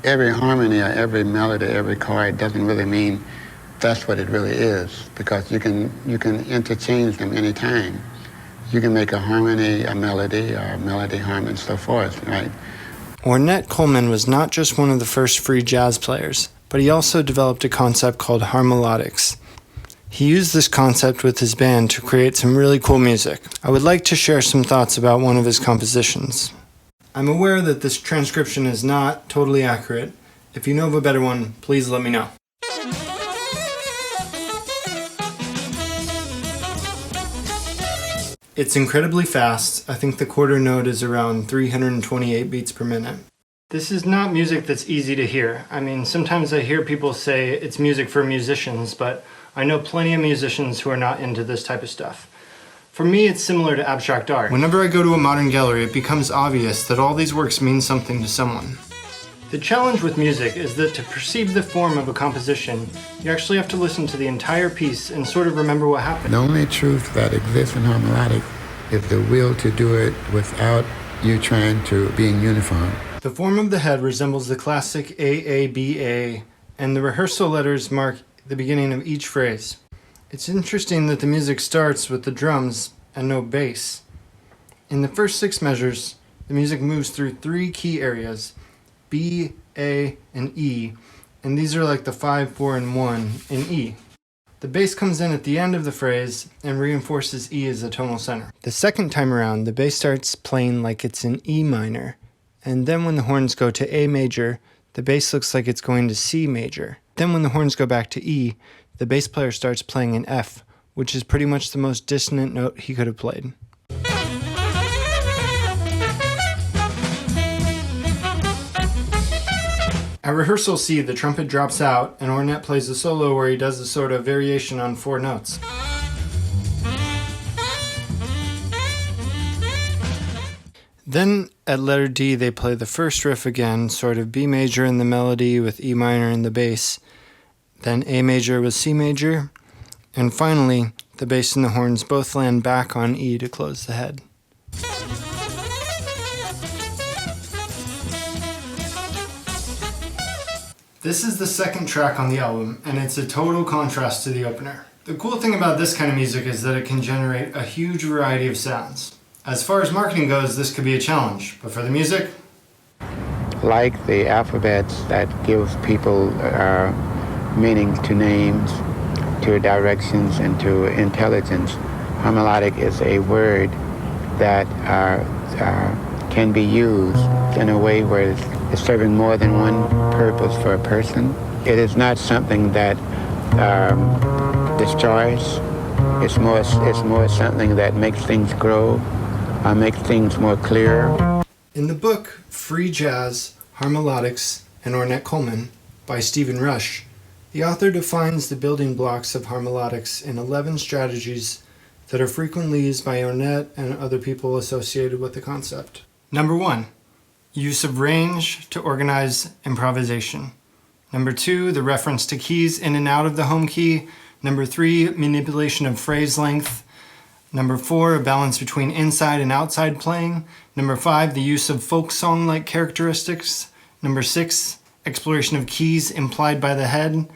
every harmony or every melody, every chord doesn't really mean that's what it really is, because you can interchange them anytime. You can make a harmony a melody, or a melody harmony, and so forth, right? Ornette Coleman was not just one of the first free jazz players, but he also developed a concept called Harmolodics. He used this concept with his band to create some really cool music. I would like to share some thoughts about one of his compositions. I'm aware that this transcription is not totally accurate. If you know of a better one, please let me know. It's incredibly fast. I think the quarter note is around 328 beats per minute. This is not music that's easy to hear. I mean, sometimes I hear people say it's music for musicians, but I know plenty of musicians who are not into this type of stuff. For me, it's similar to abstract art. Whenever I go to a modern gallery, it becomes obvious that all these works mean something to someone. The challenge with music is that to perceive the form of a composition, you actually have to listen to the entire piece and sort of remember what happened. The only truth that exists in harmonics is the will to do it without you trying to being uniform. The form of the head resembles the classic AABA, and the rehearsal letters mark the beginning of each phrase. It's interesting that the music starts with the drums and no bass. In the first 6 measures, the music moves through 3 key areas, B, A, and E, and these are like the 5, 4, and 1 in E. The bass comes in at the end of the phrase and reinforces E as the tonal center. The second time around, the bass starts playing like it's in E minor, and then when the horns go to A major, the bass looks like it's going to C major. Then when the horns go back to E, the bass player starts playing an F, which is pretty much the most dissonant note he could have played. At rehearsal C, the trumpet drops out, and Ornette plays a solo where he does a sort of variation on 4 notes. Then at letter D, they play the first riff again, sort of B major in the melody with E minor in the bass, then A major with C major, and finally, the bass and the horns both land back on E to close the head. This is the second track on the album, and it's a total contrast to the opener. The cool thing about this kind of music is that it can generate a huge variety of sounds. As far as marketing goes, this could be a challenge, but for the music, like the alphabets that gives people meaning to names, to directions, and to intelligence, harmonic is a word that can be used in a way where it's serving more than one purpose for a person. It is not something that destroys. It's more something that makes things grow, makes things more clear. In the book Free Jazz, Harmolodics, and Ornette Coleman by Stephen Rush, the author defines the building blocks of harmonics in 11 strategies that are frequently used by Ornette and other people associated with the concept. Number 1, use of range to organize improvisation. Number 2, the reference to keys in and out of the home key. Number 3, manipulation of phrase length. Number 4, a balance between inside and outside playing. Number 5, the use of folk song-like characteristics. Number 6, exploration of keys implied by the head.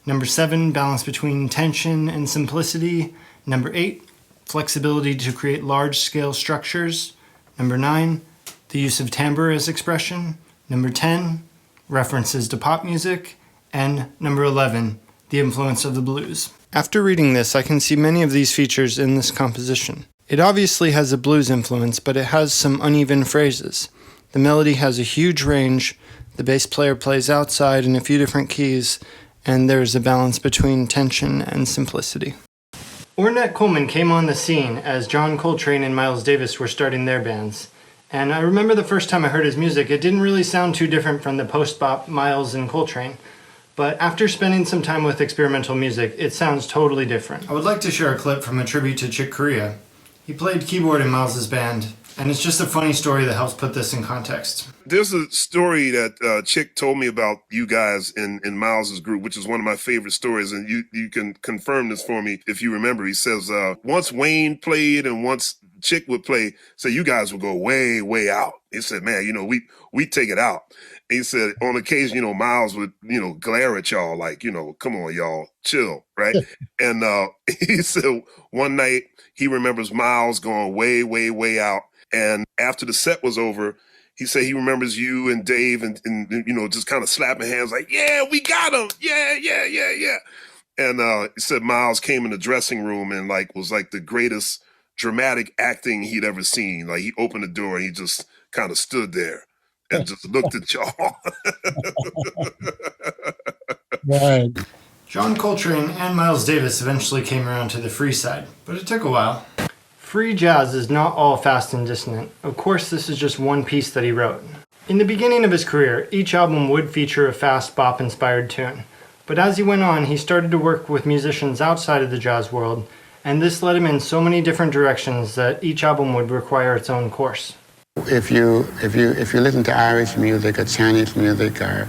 Number 7, balance between tension and simplicity. Number 8, flexibility to create large-scale structures. Number 9, the use of timbre as expression. Number 10, references to pop music. And number 11, the influence of the blues. After reading this, I can see many of these features in this composition. It obviously has a blues influence, but it has some uneven phrases. The melody has a huge range, the bass player plays outside in a few different keys, and there's a balance between tension and simplicity. Ornette Coleman came on the scene as John Coltrane and Miles Davis were starting their bands. And I remember the first time I heard his music, it didn't really sound too different from the post-bop Miles and Coltrane. But after spending some time with experimental music, it sounds totally different. I would like to share a clip from a tribute to Chick Corea. He played keyboard in Miles' band, and it's just a funny story that helps put this in context. There's a story that Chick told me about you guys in Miles' group, which is one of my favorite stories, and you can confirm this for me if you remember. He says, once Wayne played and once Chick would play, so you guys would go way, way out. He said, man, we take it out. He said on occasion, Miles would, glare at y'all like, come on, y'all, chill, right? And he said one night he remembers Miles going way, way, way out. And after the set was over, he said he remembers you and Dave and just kind of slapping hands like, yeah, we got him. Yeah, yeah, yeah, yeah. And he said Miles came in the dressing room and was the greatest dramatic acting he'd ever seen. Like he opened the door and he just kind of stood there and just looked at y'all. Right. John Coltrane and Miles Davis eventually came around to the free side, but it took a while. Free jazz is not all fast and dissonant. Of course, this is just one piece that he wrote. In the beginning of his career, each album would feature a fast bop-inspired tune. But as he went on, he started to work with musicians outside of the jazz world, and this led him in so many different directions that each album would require its own course. If you listen to Irish music or Chinese music or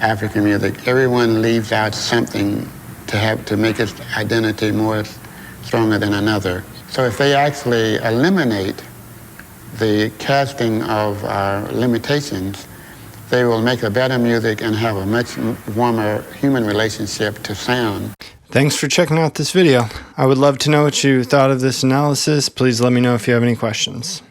African music, everyone leaves out something to make its identity more stronger than another. So if they actually eliminate the casting of limitations, they will make a better music and have a much warmer human relationship to sound. Thanks for checking out this video. I would love to know what you thought of this analysis. Please let me know if you have any questions.